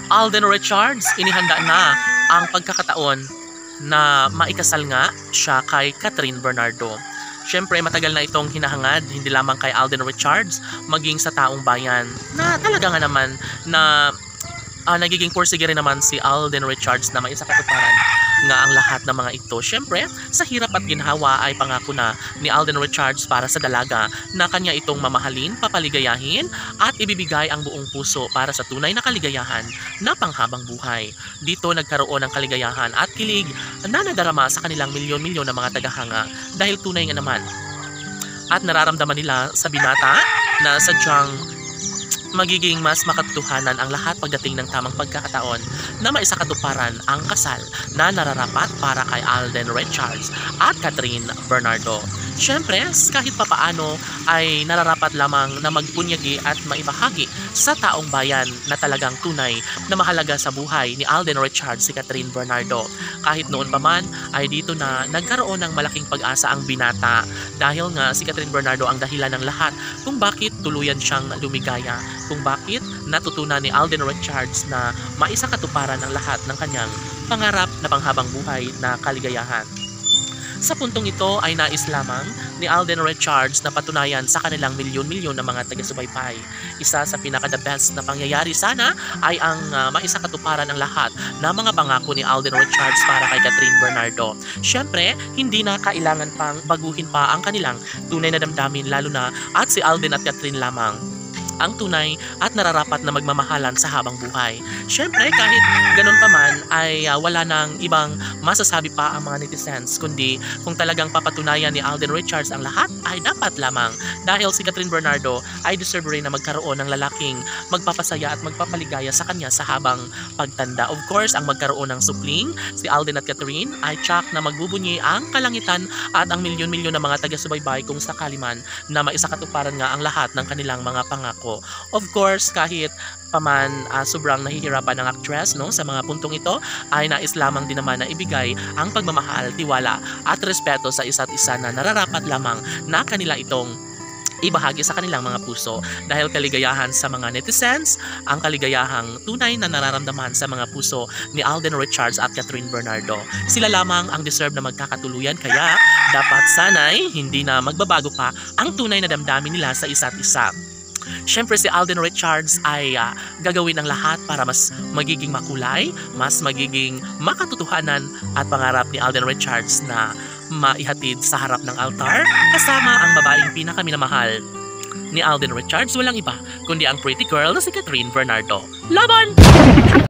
Alden Richards, inihanda na ang pagkakataon na maikasal nga siya kay Catherine Bernardo. Siyempre, matagal na itong hinahangad, hindi lamang kay Alden Richards, maging sa taong bayan na talaga nga naman na nagiging pursige rin naman si Alden Richards na maisakatuparan nga ang lahat ng mga ito. Siyempre, sa hirap at ginhawa ay pangako na ni Alden Richards para sa dalaga na kanya itong mamahalin, papaligayahin at ibibigay ang buong puso para sa tunay na kaligayahan na panghabang buhay. Dito nagkaroon ng kaligayahan at kilig na nadarama sa kanilang milyon-milyon na mga tagahanga dahil tunay nga naman at nararamdaman nila sa binata na sadyang magiging mas makatotohanan ang lahat pagdating ng tamang pagkakataon na maisakatuparan ang kasal na nararapat para kay Alden Richards at Catherine Bernardo. Siyempre, kahit papaano ay nararapat lamang na magpunyagi at maibahagi sa taong bayan na talagang tunay na mahalaga sa buhay ni Alden Richards si Catherine Bernardo. Kahit noon pa man ay dito na nagkaroon ng malaking pag-asa ang binata dahil nga si Catherine Bernardo ang dahilan ng lahat kung bakit tuluyan siyang lumigaya, kung bakit natutunan ni Alden Richards na maisakatuparan ang lahat ng kanyang pangarap na panghabang buhay na kaligayahan. Sa puntong ito ay nais lamang ni Alden Richards na patunayan sa kanilang milyon-milyon na mga taga-subaybay. Isa sa pinaka-the best na pangyayari sana ay ang maisakatuparan ng lahat na mga pangako ni Alden Richards para kay Catherine Bernardo. Siyempre, hindi na kailangan pang baguhin pa ang kanilang tunay na damdamin lalo na at si Alden at Catherine lamang ang tunay at nararapat na magmamahalan sa habang buhay. Siyempre, kahit ganun pa man ay wala nang ibang masasabi pa ang mga netizens, kundi kung talagang papatunayan ni Alden Richards ang lahat ay dapat lamang dahil si Catherine Bernardo ay deserve rin na magkaroon ng lalaking magpapasaya at magpapaligaya sa kanya sa habang pagtanda. Of course, ang magkaroon ng supling, si Alden at Catherine ay tsak na magbubunyi ang kalangitan at ang milyon-milyon na mga taga-subaybay kung sakali man na maisakatuparan nga ang lahat ng kanilang mga pangako. Of course, kahit paman sobrang nahihirapan ng actress sa mga puntong ito, ay nais lamang din naman na ibigay ang pagmamahal, tiwala at respeto sa isa't isa na nararapat lamang na kanila itong ibahagi sa kanilang mga puso dahil kaligayahan sa mga netizens, ang kaligayahang tunay na nararamdaman sa mga puso ni Alden Richards at Catherine Bernardo. Sila lamang ang deserve na magkakatuluyan kaya dapat sanay hindi na magbabago pa ang tunay na damdamin nila sa isa't isa. Siyempre si Alden Richards ay gagawin ang lahat para mas magiging makulay, mas magiging makatotohanan at pangarap ni Alden Richards na maihatid sa harap ng altar kasama ang babaeng pinakaminamahal ni Alden Richards, walang iba kundi ang pretty girl na si Catherine Bernardo. Laban!